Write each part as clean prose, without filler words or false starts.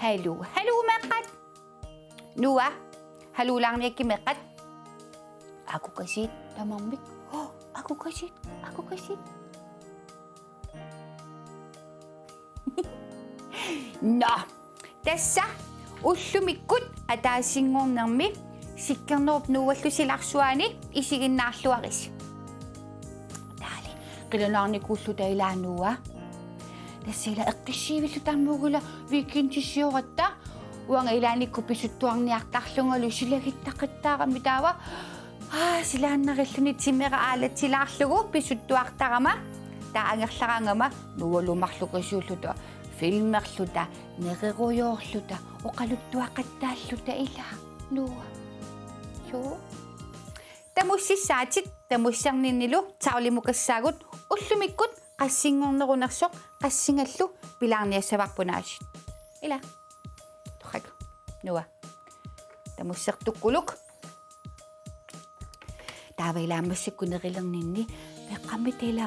Hallo, hallo mekat. Nuwa, hallo lang niya kimekat. Ako kasi, tamamik. Oh, ako kasi. No, tässä ullumikut ataasingorn nermi sikkernerup nuallusilaqsuani isiginnaarluaris. Taali, qilunaarnikullu tailaanuwa. Tassila eqqisiivillu tammugula weekendisiorata uanga ilaanikku pisuttuarniartarlungalu silagittaqattaarami taawa silaannarilluni timera aalatsilaarlugu pisuttuartarama taangerlarangama nuwalumarlukasuulluta filmerluta nererujoorluta oqaluttuaqattaalluta ila nuwa jo tamussissaatit tamussarninnilu taarlimukassaagut ullumikkut qassingornerunarsoq qassingallu pilaarniassavaqpunaasit ila toqak nuwa tamussertuqquluk taavailaamassakkunerilernинни peqqammitila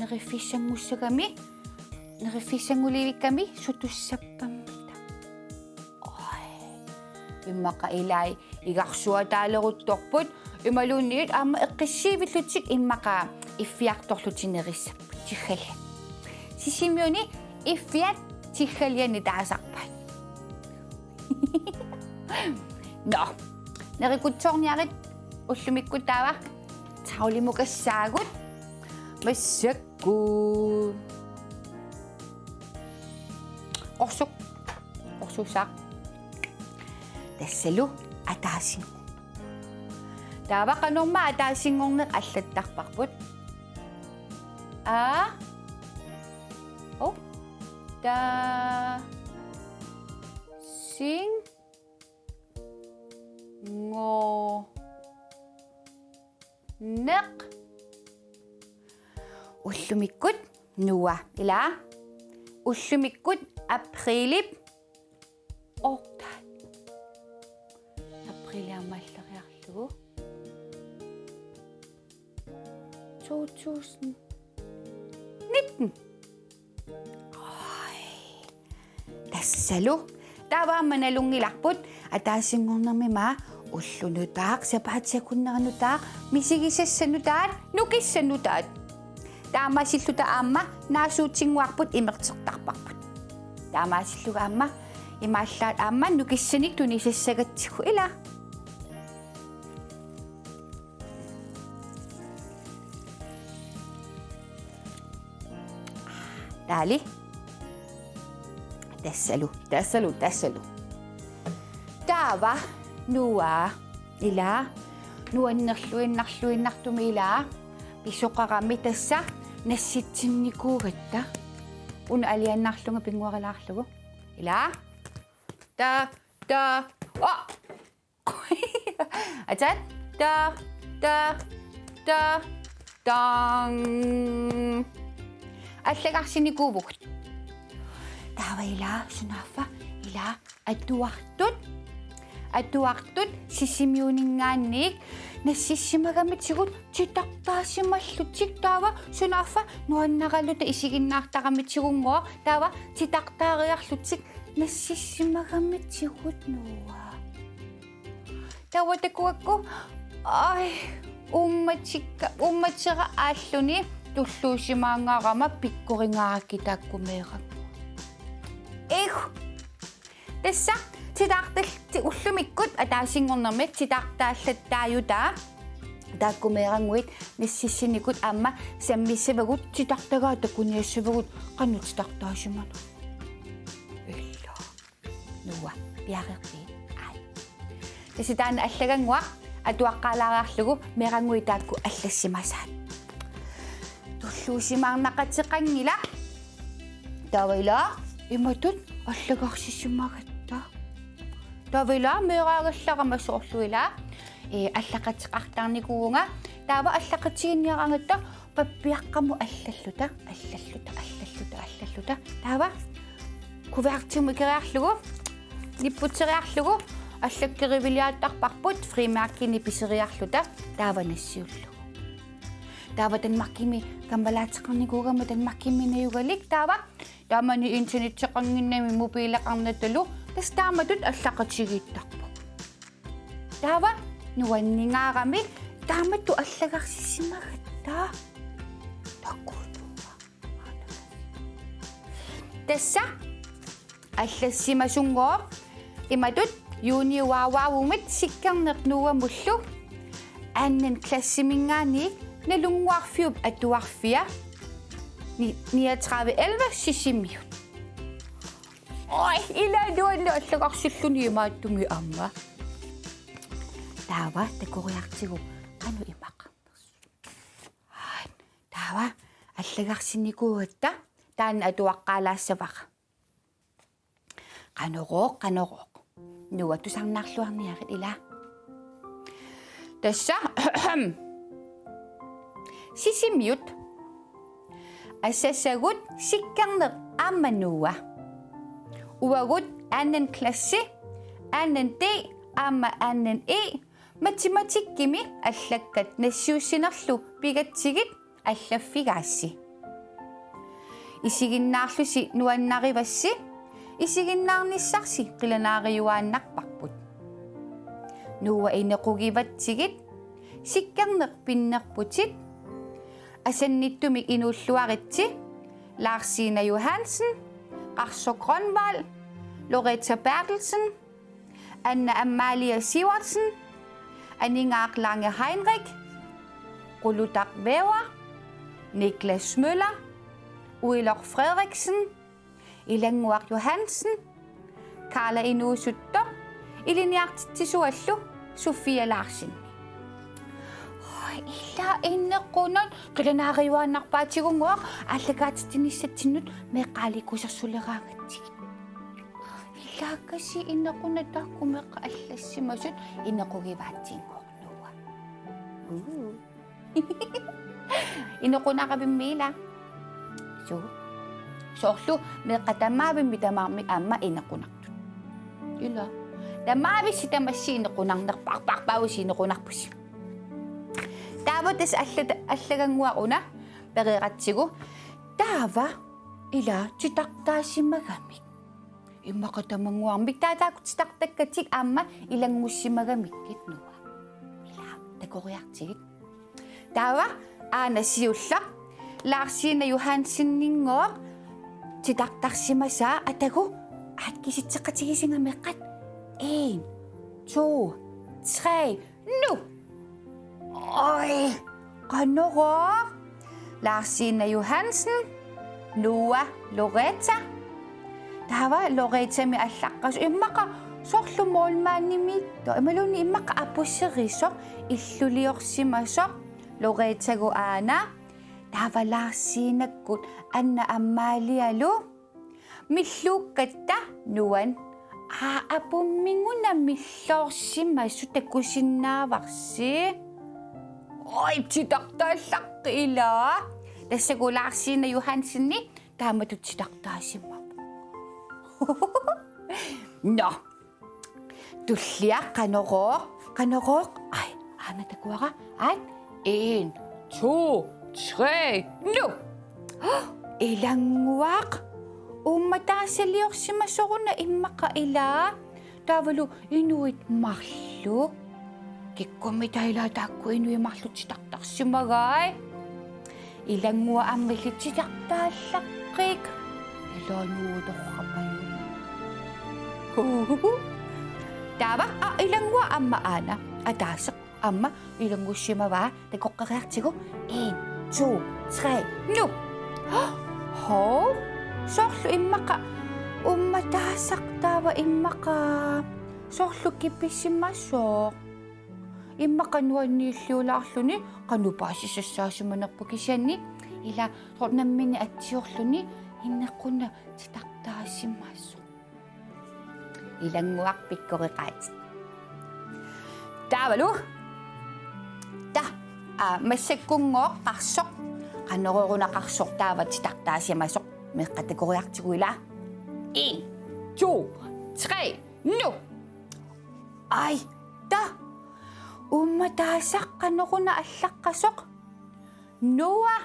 nerifissangussagami nerifissangulivikkami sutussappammitta oi immaqa ilai igarsuataaleruttorput imalunniit aama eqqissiivillutik immaqa iffiartorlutinerissap tiggali sisimiuni iffiat tiggaliani taasarpat no nerikutsorniarit ullumikkutaava taulimukassaagut massakku orsusaaq tassalu ataasingu taava qanorma ataasingorneq allattarparput ta sing ngo neq ullumikkut nuwa ila ullumikkut aprilip ortaat apriliamalleriarlugu 2019 tassalu taavaammanalungilarput ataasingornermima ullunutaaq sapaatsiakunneranutaaq misigisassanutaat nukissanutaat taamaasilluta aamma naasuutsinguarput imertertarparput taamaasilluga aamma imaallaat aamma nukissanik tunisassagatsiggu ila taali tassalu taava nuwa ila nuannerluinnartumi ila pisoqarami tassa nassitsinnikууgatta una aliannarlunga pinguarilaarlugu ila ta atat ta tang аллагарсиникуувугут таава ила сунааффа ила атуартут сисимиунингаанник нассиссимагамитсигут титартаасималлутик таава сунааффа нуаннаралута исигиннаартарамитсигунгоо таава титартаариарлутик нассиссимагамитсигут нуа таава такуакку ай умматсера ааллуни туллуусимаангаарама пиккорингааккитааккумеерак тасса титартал уллумиккут атаасингорнермик титартааллаттааютаа тааккумеерангуит нассиссиникут аама саммиссавагут титартагаа таккуниассавагут qannu титартаасиману илла нуа пиареқи ай таситаана аллагангуа атуаққалаариарлугу мерангуи таакку аллассимасаат туллуусимаарнақатеқангила тавила иматут аллагарсиссимагатта тавила меэраагалларама соорлуила аллақатеқартарникууга таава аллақатигинниарангатта паппиаққаму аллаллута таава кувертиму кериарлугу ниппутериарлугу аллаккеривилиааттарпарпут фримааккини писериарлута таава нассиуллу таава танмаркими камбалаатеқарникуугама танмаркимминаюгалик таава таамани интернеттеқангиннами мобилеқарнаталу тастааматут аллақатигииттарпу таава нуаннингаарами тааматту аллагарсисимагатта таккуутуа тасса аллассимасунгоо иматут юниуааваавумат сиккарнернуамуллу ааннан классимингаани налунгуарфиуп атуарфиа 3911 сисимиут ой иладуаллу аллагарсиллуни имааттуми амма таава такориартигу кану имақарнерсу таава аллагарсиникууатта таан атуаққалаассавара канороо нуа тусарнаарлуарниарит ила тасса сисимиут ассасагут сиккарнер ааммануа уагут ааннан класси ааннан ти аама ааннан и математиккими аллаккат нассиуссинерлу пигатсигит аллаффигаасси исигиннаарлуси нуаннаривасси исигиннаарниссарси қиланаариуааннарпарпут нуа инеқугиватсигит сиккарнер пиннерпутит асанниттуми инуллуаритси Larsina Johansen, Qarso Grønvold, Loretta Bertelsen, Anna Amalia Sivertsen, Anningar Lange Heinrich, Ruludak Væver, Niklas Møller, Uilok Frederiksen, Ilanguar Johansen, Carla Inusutto, Iliniart Tisuallu, Sofia Larsen. Illa innequnat qilanaariuannarpaatigunguaq allagaatitinissatsinut meeqaalikusersuleraangatsigit illaakasi innequnataaqku meeqa allassimasut innequgivaatiingoornuwa innequnaqavimmiila soorlu meeqatamaavimmi tamaarmi aamma innequnartut illa tamaavissi tamassi innequnarnerparparpausi innequnarpusi Taava tas allaganguaruna periqatsigu taava ila titaqtaasimagamik immaqatamanguarmik taataakutitaqtakkatik aamma ilangussimagamikit nuwa ila takoriartigit taava aanasiulla Larsina Johansenningoor titaqtarsimasa atagu aatkisitseqqatigisingameqqat 1 2 3 nu Oj, Kanoro, Larsina Johansen, Noah Loretta. Der var Loretta med allaqqas immaqa sorlumoolmaannimiitto imaluni immaqa apusseriso illuliorsimaso Loretta guana. Der var Larsinakkut Anna Amalialu. Milluukkatta nuan apumminguna millorsimasu takusinnaavarsi. Oi, titaqtaallaqqila. Tassagu Larsina Johansenni taamatut titaqtaasimmapu. No. Tullia qanorooq. Ai, aana takuara. At 1 2 3 nu. Ilanguaq. Ummataasalliorsimasoruna immaqa ila. Taavalu inuit marluk. Kikkumitaila taakku inui marlutitaqtarsimagai ilangua ammillititaqtaallaqqik ilanuutorrapayu taava ilangua amma aana ataaseq amma ilangussimagaa takoqqariartigu 1 2 3 nu hov sorlu immaqa ummataasaq immaqa sorlu kipissimassooq иммақануаннииллуулаарлүни қанупаасиссаасиманерпукисианни ила торнаммини атсиорлүни иннеққуна титартаасиммаассу Ilanguaq pikkoriqaat. Taavalu. Ta массаккунгоо qarsoq qannerorunaqarsoq taavati tartaasiamasoq meqqatakoriartiguila. 1 2 3 nu. Ai ta ummataassaq qanneruna allaqqasoq nuwa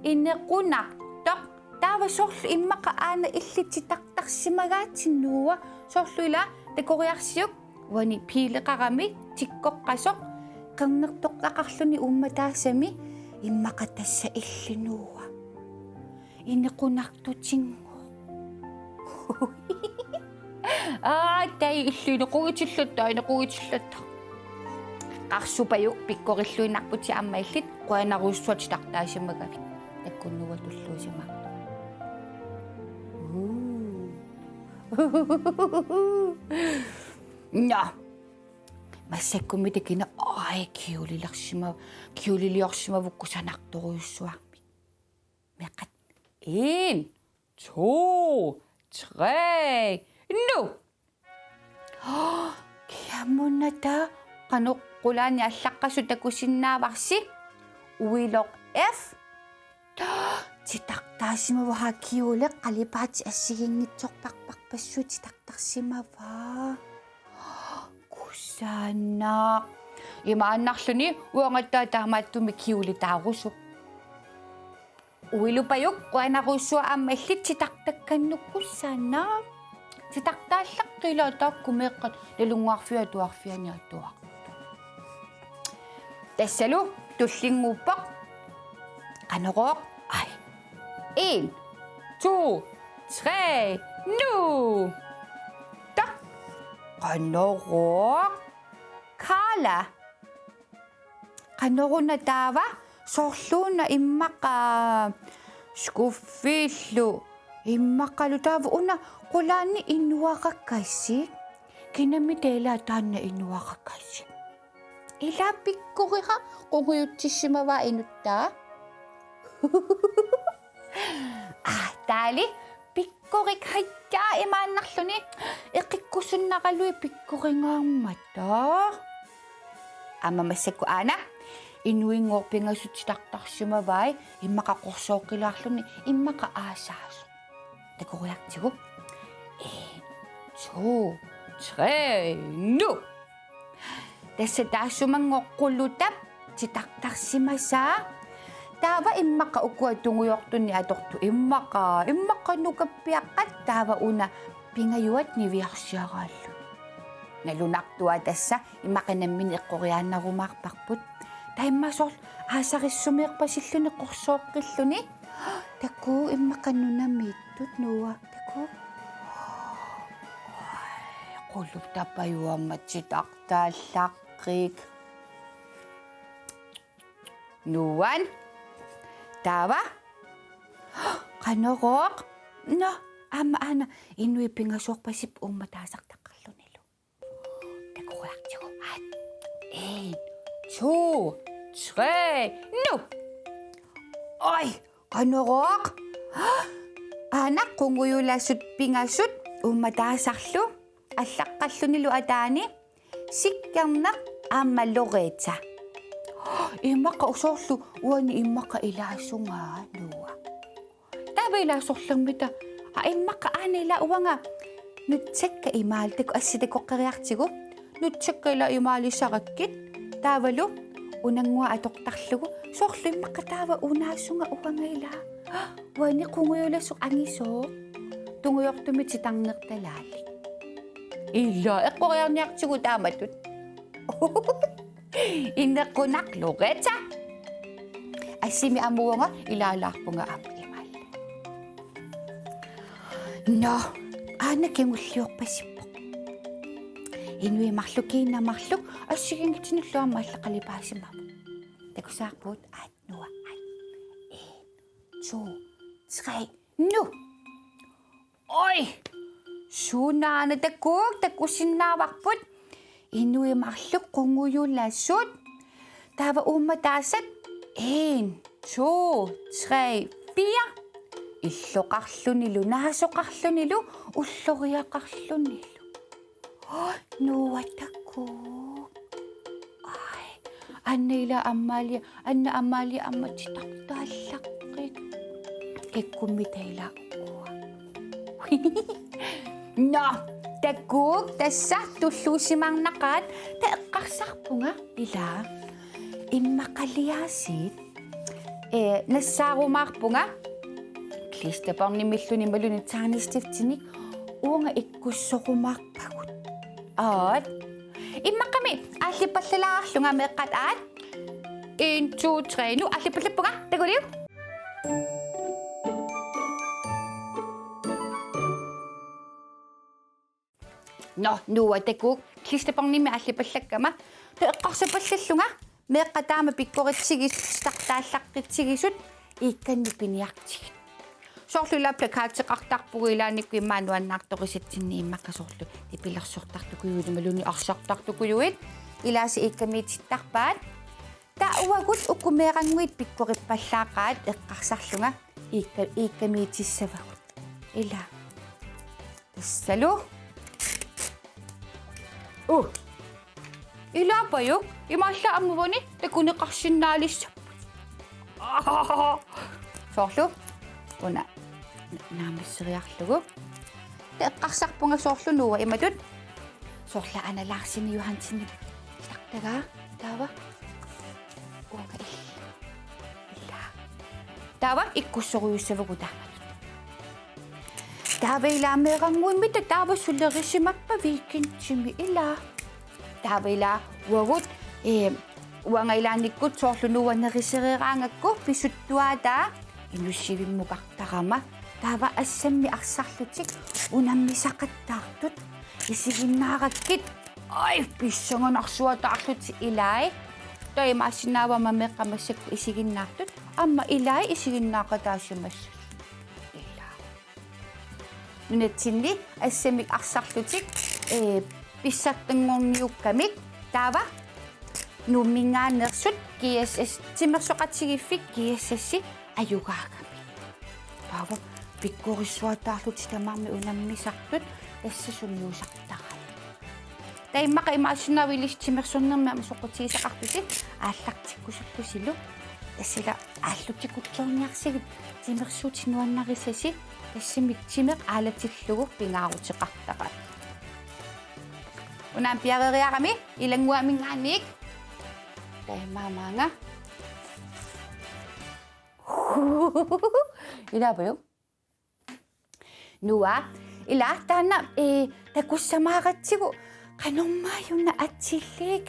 innequnartoq taava sorlu immaqa aana illititartarsimagaatsinnuwa sorluila takoriarsiuk wani piileqarami tikkoqqasoq qernertoqqaqarluni ummataassami immaqa tassa illinuwa innequnartutingu tai illinequgitillutta inequgitillatta qarsupajuk pikkorilluinarputi ammaillit quanaruussuat tartaasimagavik takkunnuwa tulluusimartu no массаккуми такина киулилиорсимавуккусанарторуйуссуарми меқат 1 2 3 nu kiammunata qanuqqulaani allaqqasu takusinnaavарси uiloq f титартаасимаваа киуле қалипаати ассигингитсорпарпарпассути тартарсимаваа кусаана имааннарлуни уангаттаа таамааттуми киуле таарусу уилупаюк қуанаруссуа аммаллит титартакканнуккуссаана титартааллаққила тааккумеэққат налунгуарфиа туарфианиаттуа тассалу туллингууппақ qanoroq ai 1 2 3 nu ta qanoroq kala qanoruna taava sorluuna immaqa skuffillu immaqalu taava una qulaanni innuaqakkassi kinami teela taanna innuaqakkassi ila pikkuriqa qunguyutsissimavaa inuttaa taali pikkorik hajjaa imaannarluni eqikkusunnaqalui pikkoringaarmata аммамассакку аана инуингоорпингассутитартарсимавай иммақақорсооққилаарлуни иммақа аасаасу такориартигу 1 2 3 nu тасса таассумангоққуллутап титартарсимасаа таава иммақа укуа тунгуйортунни аторту иммақа нукаппиаққат таава уна пингаюат нивиарсиарааллу налунартуа тасса иммақанаммини эққориааннарумаарпарпут таиммасоор аасариссумиерпасиллуни қорсооққиллуни такку иммақаннунамииттут нуа такку qulluttapayuammatitaqtaallaqqiik nuan taava qanoroq no ama ana inui pingasorpasip ummataasartaqarlunilu takuartigu at 1 2 3 nu oi qanoroq ana qunguyulassut pingassut ummataasarlu аллаққаллунилу атаани сиккернақ ааммаллориитса иммақа усоорлу уани иммақа илаассунгаа нуа таава илаассорлэрмита иммақа аанила уанга нутсакка имаалтаку асситакоққериартигу нутсакка ила имаалиссараккит таавалу унангуа атортарлугу соорлу иммақа таава унаассунга уанга ила уани қунгуйулассоқ ангисоо тунгуйортуми титарнерталаали illa eqqoriarniartigu taamatut inneqqunarluqeta assimi amuunga ilaalaarpunga apimal no ana kengulliorpasippo inui marlukiinnamarluk assigingitsinulluarma allaqalipaasimamu takusaarpuut nuwa 1 2 3 nu oi suunaana takkuuk takkusinnaavarput inuimarluk qunguyulassut taava uummataassat 1 2 3 4 иллоқарлунилу наасоқарлунилу уллориақарлунилу нуатакку ай аннила аммалия амматитартааллаққик кеккуммитаила но такук тасса туллуусимарнақаат таэққарсарпунга ила иммақалиасит нассаарумаарпунга клистапарнимиллуни малуни таарнистифтиник уунга иккуссорумаарпагут аат иммақами ааллиппаллалаарлунга меққат аат 1 2 3 nu ааллиппаллаппунга такулиу no nuа такук клистапарними ааллипаллаккама таэққарсапаллаллунга меққатаама пиккоритсигис стартааллаққитсигисут икканни пиниартигит соорлула плакаатеқартарпугилааникку иммаануаннаарторисатсинни иммаққасоорлу типилерсортартукуюулималуни арсартартукуюит илааси иккамиититтарпаат тауагут укумеерангуит пиккориппаллаақаат эққарсарлунга иккамиитиссавагут ила тассалу илаапаюк имаалла аммувани такунеқарсиннаалиссап соорлу уна наамиссериарлугу теэққарсарпунга соорлунуа иматут соорла аналаарсини юхансини тартагаа таава уга илла таава иккуссоруйуссавагу таамат таава илаамеерангуиммита таава сулерисимаппа викинчими ила таава ила уагут уангайлааниккут соорлунуанерисерераангакку писуттуаатаа инуссивиммукартарама таава ассамми арсарлутик унаммисақаттаартут исигиннаараккит ай писсангонарсуатаарлути илай тоймаасинаавама меққамассакку исигиннаартут амма илай исигиннаақатаасимасс ила нунатсинни ассамик арсарлутик писсартангорниуккамик таава нуммингаанерсут GSS тимерсоқатсигиффик GSS аюгаагами таава пиккорissуатаарлут тамарми унаммисартут тассасунниусартараа таиммақа имаасинавилис тимерсорнермаама соқутиисақартуси ааллартиккусуллусилу тассила ааллутикутсорниарсигит тимерсуутинуаннарисаси тассимик тимеқ аалатиллугу пингаарутеқартараа унаам пиарериарами илангуамингаанник таймаамаанга илаабаю нуа илаартаана такуссамааратсигу канормааюна атсиллик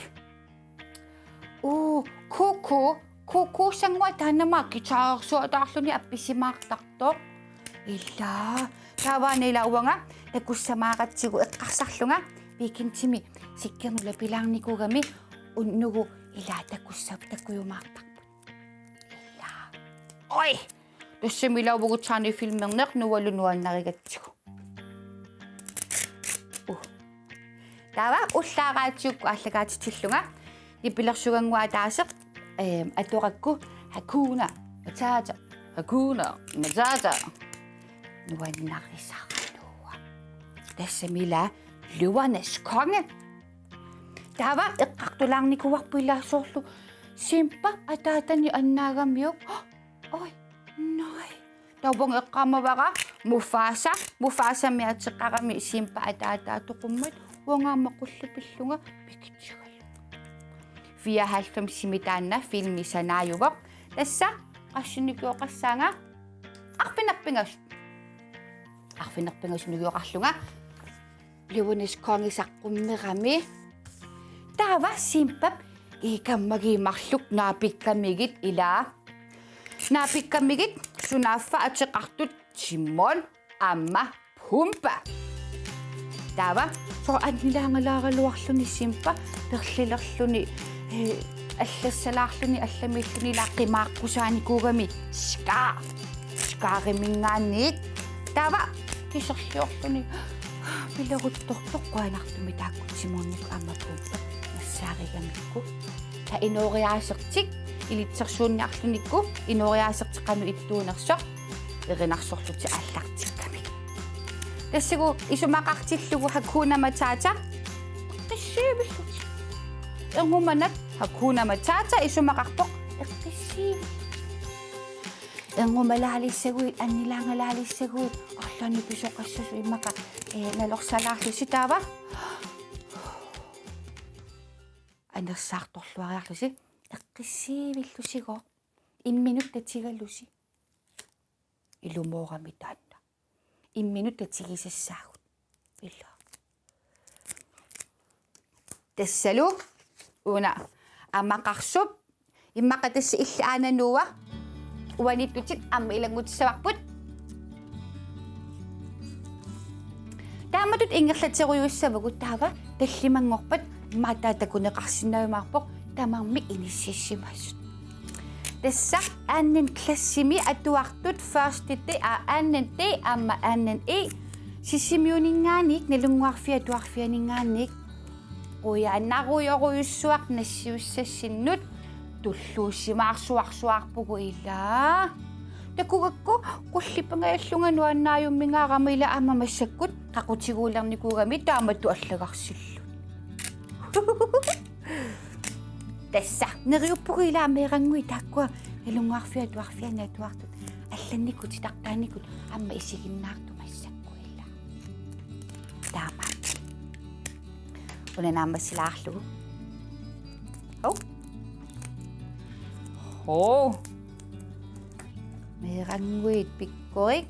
коко сангуа таанама китаарсуатаарлуни апписимаартартоо илла таваанила уанга такуссамааратсигу эққарсарлунга викинтими сиккернула пилаарникугами уннугу илаа такуссап такуйумаартарпут илла ой тассамилаавгутсаани филмернеқ нуалунуаннаригатсигу тава уллаараатсуукку аллагаатитиллунга нипилерсугангуа таасеқ аторакку хакуна матаата нуаннарисарануа тассамила Løvernes konge. Der var eqqartulaarnikuarpuillaassorlu simpa ataatani annaagamiuk. Oi, nej. Taupong eqqaamavara Mufasa miateqqarami simpa ataataatuqummat uangaamaqqullupillunga pikitsugal. 94 simitaanna filmi sanaajugoq tassa qassunikiuqassaanga arfinarpingas nugiuqarlunga Løvernes konge saqqummerami taava simpap ikammagiimarluk naapikkamigit ilaa naapikkamigit sunaaffa ateqartut Timon amma Pumba taava so annilaangalaaraluarluni simpa perlilerluni аллассалаарлуни алламиллуни лааққимааққусааникуугами скааримингаанниит тава кисерлиорлуни пилерутторторқуанартуми тааккутсимуунник аммапууппа нассааригамикку та инориаасертик илитсерсуунниарлуникку инориаасертеқану иттуунерсоқ erinarssorluti aallartikkami тассагу исумақартиллугу Hakuna Matata қиссиивиллути эргуманак Hakuna Matata исумақарпоқ эққиссиив эргумалаалиссагуит аннилаангалаалиссагуит орлани писоқассасу иммақа налорсалаарлуси таава анерсаарторлуариарлуси эққиссиивиллусигоо имминут татигаллуси илумоорами таанна имминут татигисассаагут илла тассалу уна аммақарсуп иммақа тасса иллаанануа уаниттутит амма илангутиссаварпут тааматут ингерлатеруйуссавагут таава таллимангорпат маатаатакунеқарсинаавимаарпоқ тамарми иниссиссимаасут тасса ааннан классими атуартут ферстите ааннан те амма ааннан сисимиунинганик налунгуарфиа туарфианинганик уяаннаруйоруйуссуақ нассиуссассиннут туллуусимаарсуарсуарпугу илаа такугакку qullipangaallunganuannaajummingaaramila amma massakkut qaqutiguulernikugami taamatu аллагарсиллу тасса нeriuppugu ilaameerangui takkua налунгаарфиа туарфиана туартут алланникут тартааникут амма исигиннаарту массакку ила таама унанааммасилаарлугу оо мерангуит пиккорик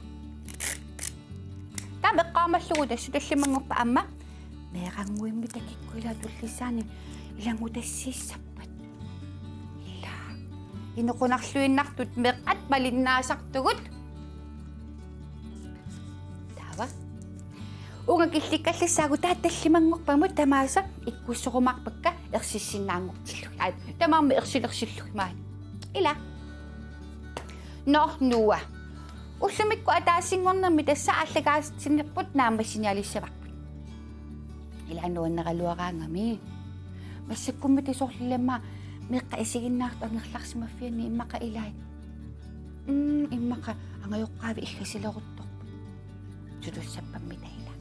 тамеққармаллугу тассуталлимангорпа амма мерангуимми такиккуила туллисаани илангутассииссаппат ила инеқунарлуиннартут меқат малиннаасартугут тава унгакилликкаллассаагу таатталлимангорпамут тамааса иккуссорумарпакка ерсиссиннаангортиллуги тамаарми ерсилерсиллуги маани ила нуа уллумикку атаассингорнерми тасса аллагаасиннерпут наамассиниалиссаварпут илаануаннералуараангами массаккумми тисорлиламма меққа исигиннаарту ангерларсимаффиани иммақа илаит иммақа ангайоққаави илласилерутторпут тулуссаппамми таила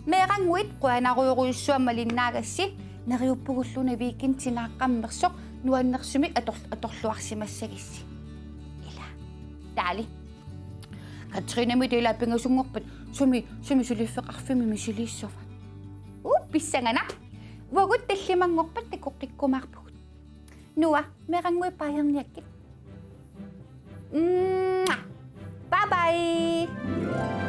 мерангуит қуанаруйоруйуссуамма линнаагасси нериуппугуллуна викинтинааққаммерсоқ нуаннерсумик аторлуарсимассагисси таали Katrina midela pingasungorpat sumi sulifeqarfimi misiliissova pissangana wagut tallimangorpat takoqqikkumaarpugut nuwa merangui paajerniakkit bye bye